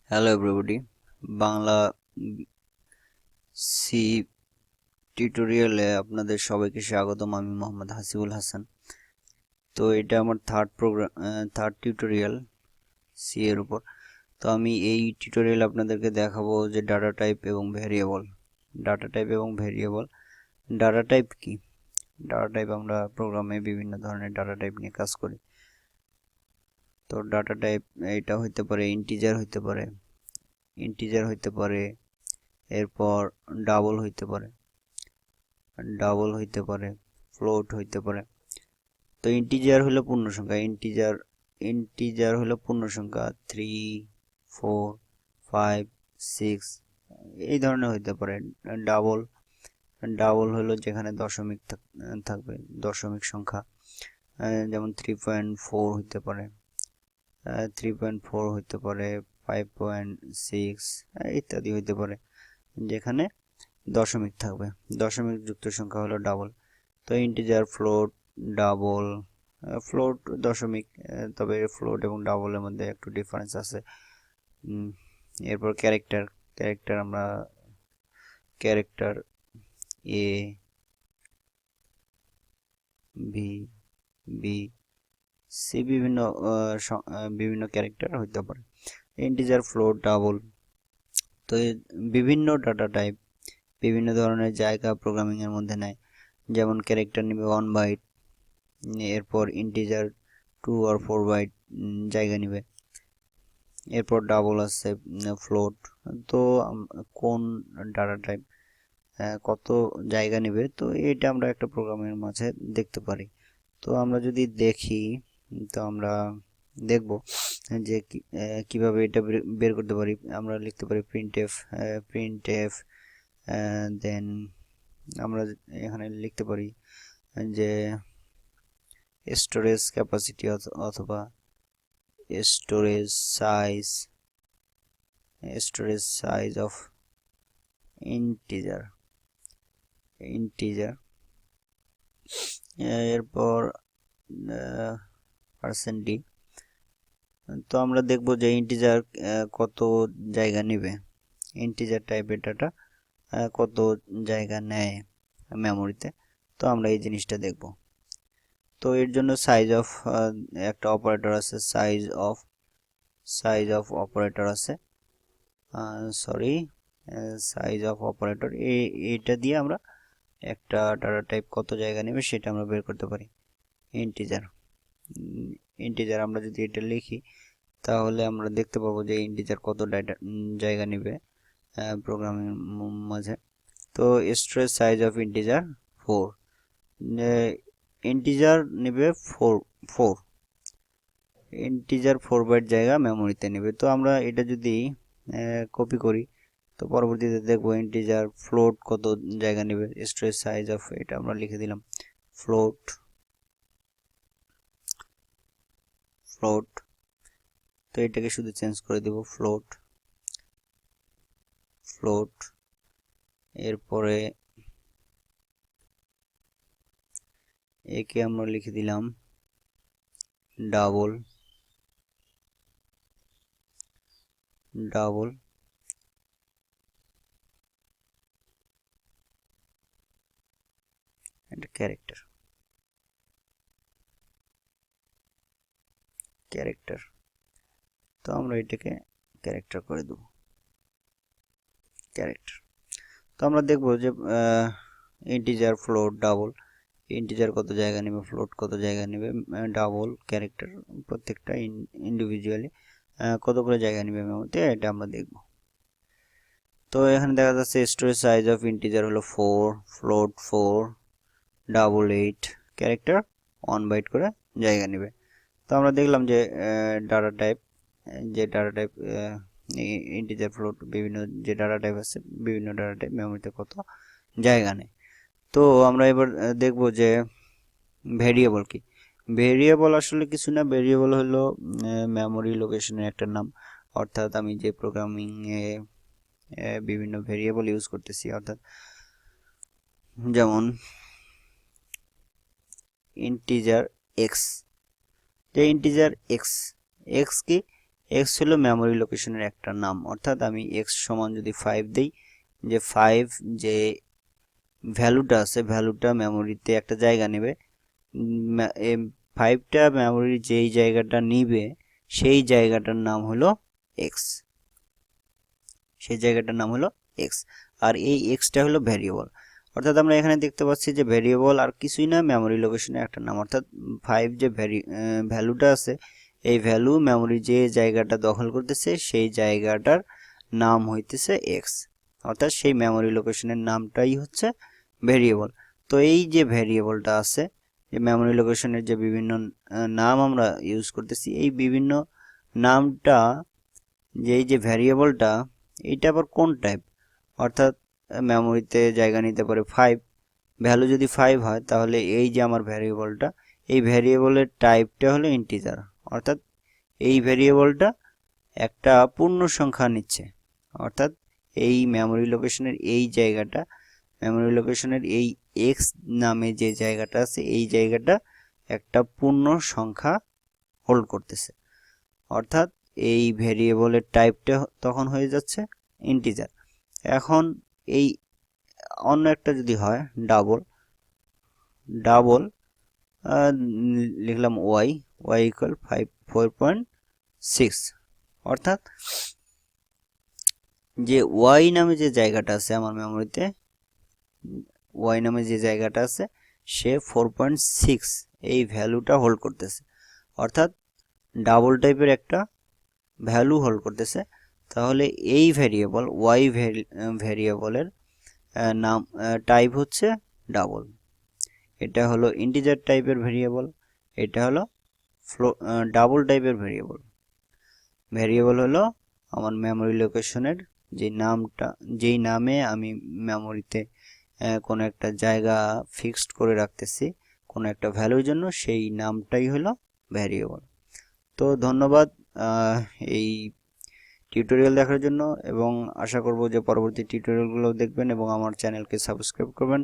Hello everybody, Bangla C টিউটোরিয়ালে আপনাদের সবাইকে স্বাগতম। আমি মোহাম্মদ হাসিবুল হাসান। তো এটা আমার থার্ড টিউটোরিয়াল সি এর উপর। তো আমি এই টিউটোরিয়াল আপনাদেরকে দেখাবো যে ডাটা টাইপ এবং ভেরিয়েবল। ডাটা টাইপ কি? ডাটা টাইপ আমরা প্রোগ্রামে বিভিন্ন ধরনের ডাটা টাইপ নিয়ে কাজ করি। তো ডাটা টাইপ এটা হইতে পারে ইন্টিজার হইতে পারে, এরপর ডাবল হইতে পারে, ফ্লোট হইতে পারে। তো ইন্টিজার হলো পূর্ণ সংখ্যা 3, 4, 5, 6 এই ধরনের হইতে পারে। ডাবল ডাবল হলো যেখানে দশমিক থাকবে, দশমিক সংখ্যা, যেমন 3.4 হইতে পারে, 5.6 ইত্যাদি হইতে পারে, যেখানে দশমিক থাকবে। দশমিক যুক্ত সংখ্যা হলো ডাবল। তো ইন্টিজার, ফ্লোট, ডাবল, ফ্লোট দশমিক, তবে ফ্লোট এবং ডাবলের মধ্যে একটু ডিফারেন্স আছে। এরপর ক্যারেক্টার আমরা character a, V, B, C বিভিন্ন ক্যারেক্টার হইতে পারে। Integer, float, double. তো বিভিন্ন ডাটা টাইপ বিভিন্ন ধরনের জায়গা প্রোগ্রামিং এর মধ্যে নেয়। যেমন ক্যারেক্টার নেবে 1 বাইট, এরপর ইন্টিজার 2 or 4 বাইট জায়গা নেবে। এরপর ডাবল আছে, ফ্লোট। তো কোন ডাটা টাইপ কত জায়গা নেবে, তো এটা আমরা একটা প্রোগ্রামের মাঝে দেখতে পারি। তো আমরা যদি দেখি, তো আমরা দেখব যে কিভাবে এটা বের করতে পারি। আমরা লিখতে পারি প্রিন্টএফ, দেন আমরা এখানে লিখতে পারি যে স্টোরেজ ক্যাপাসিটি অথবা স্টোরেজ সাইজ অফ ইন্টিজার। এরপর %d। তো আমরা দেখব যে ইন্টিজার কত জায়গা নেবে, ইন্টিজার টাইপের ডাটা কত জায়গা নেয় মেমোরিতে। তো আমরা এই জিনিসটা দেখব। তো এর জন্য একটা অপারেটর আছে, সাইজ অফ অপারেটর আছে, সাইজ অফ অপারেটর। এইটা দিয়ে আমরা একটা ডাটা টাইপ কত জায়গা নেবে সেটা আমরা বের করতে পারি। ইন্টিজার আমরা যদি এটা লিখি, তাহলে আমরা দেখতে পাবো যে ইন্টিজার কত জায়গা নেবে প্রোগ্রামিং মাঝে। তো storage size of integer 4, integer নেবে 4 ইন্টিজার 4 বাইট জায়গা মেমোরিতে নেবে। তো আমরা এটা যদি কপি করি, তো পরবর্তীতে দেখবো ইন্টিজার ফ্লোট কত জায়গা নেবে। স্টোরেজ সাইজ অফ, এটা আমরা লিখে দিলাম ফ্লোট। তো এটাকে শুধু চেঞ্জ করে দেব ফ্লোট। এরপরে একে আমরা লিখে দিলাম ডাবল। এটা ক্যারেক্টার। তো আমরা এটাকে ক্যারেক্টার করে দেব ক্যারেক্টার। তো আমরা দেখব যে ইন্টিজার, ফ্লোট, ডাবল, ইন্টিজার কত জায়গা নেবে, ফ্লোট কত জায়গা নেবে, ডাবল, ক্যারেক্টার প্রত্যেকটা ইন্ডিভিজুয়ালি কত করে জায়গা নেবে মেমোরিতে, এটা আমরা দেখব। তো এখানে দেখা যাচ্ছে স্টোরেজ সাইজ অফ ইন্টিজার হলো 4, ফ্লোট 4, ডাবল 8, ক্যারেক্টার 1 বাইট করে জায়গা নেবে। তো আমরা দেখলাম যে ডাটা টাইপ ইন্টিজার, ফ্লোট বিভিন্ন যে ডাটা টাইপ আছে, বিভিন্ন ডাটা টাইপ মেমোরিতে কত জায়গা নেয়। তো আমরা এবার দেখব যে ভেরিয়েবল কি। ভেরিয়েবল আসলে কিছু না, ভেরিয়েবল হলো মেমোরি লোকেশনের একটা নাম। অর্থাৎ আমি যে প্রোগ্রামিং এ বিভিন্ন ভেরিয়েবল ইউজ করতেছি, অর্থাৎ যেমন ইন্টিজার এক্স, যে ইন্টিজার এক্স কি, x হলো মেমোরি লোকেশনের একটা নাম, অর্থাৎ আমি x সমান যদি 5 দেই, যে 5 যে ভ্যালুটা আছে ভ্যালুটা মেমোরিতে একটা জায়গা নেবে, 5টা মেমোরির যেই জায়গাটা নিবে সেই জায়গাটার নাম হলো x, সেই জায়গাটার নাম হলো x। আর এই xটা হলো ভ্যারিয়েবল, অর্থাৎ আমরা এখানে দেখতে পাচ্ছি যে ভ্যারিয়েবল আর কিছুই না, মেমোরি লোকেশনের একটা নাম, অর্থাৎ 5 যে ভ্যালুটা আছে এই ভ্যালু মেমোরি যে জায়গাটা দখল করতেছে সেই জায়গাটার নাম হইতেছে x, অর্থাৎ সেই মেমোরি লোকেশনের নামটাই হচ্ছে ভ্যারিয়েবল। তো এই যে ভ্যারিয়েবলটা আছে, যে মেমোরি লোকেশনের যে বিভিন্ন নাম আমরা ইউজ করতেছি, এই বিভিন্ন নামটা যে এই যে ভ্যারিয়েবলটা এইটা আবার কোন টাইপ, অর্থাৎ মেমোরিতে জায়গা নিতে পারে 5, ভ্যালু যদি 5 হয় তাহলে এই যে আমার ভ্যারিয়েবলটা, এই ভ্যারিয়েবলের টাইপটা হলো ইন্টিজার, অর্থাৎ এই ভ্যারিয়েবলটা একটা পূর্ণ সংখ্যা নিচ্ছে, অর্থাৎ এই মেমোরি লোকেশনের এই জায়গাটা, মেমোরি লোকেশনের এই x নামে যে জায়গাটা আছে এই জায়গাটা একটা পূর্ণ সংখ্যা হোল্ড করতেছে, অর্থাৎ এই ভ্যারিয়েবলের টাইপটা তখন হয়ে যাচ্ছে ইন্টিজার। এখন এই অন্য একটা যদি হয় ডাবল, ডাবল লিখলাম y ইকুয়াল 4.6, অর্থাৎ যে y নামে যে জায়গাটা আছে আমার মেমোরিতে, y নামে যে জায়গাটা আছে সে 4.6 এই ভ্যালুটা হোল্ড করতেছে, অর্থাৎ ডাবল টাইপের একটা ভ্যালু হোল্ড করতেছে। তাহলে এই ভ্যারিয়েবল y ভ্যারিয়েবলের নাম টাইপ হচ্ছে ডাবল, এটা হলো ইন্টিজার টাইপের ভ্যারিয়েবল, এটা হলো ডাবল টাইপের ভ্যারিয়েবল। ভ্যারিয়েবল হলো আমার মেমোরি লোকেশনের যে নামটা, যেই নামে আমি মেমোরিতে কোনো একটা জায়গা ফিক্সড করে রাখতেছি কোনো একটা ভ্যালুর জন্য, সেই নামটাই হলো ভ্যারিয়েবল। তো ধন্যবাদ এই টিউটোরিয়াল দেখার জন্য, এবং আশা করব যে পরবর্তী টিউটোরিয়ালগুলো দেখবেন এবং আমার চ্যানেলকে সাবস্ক্রাইব করবেন।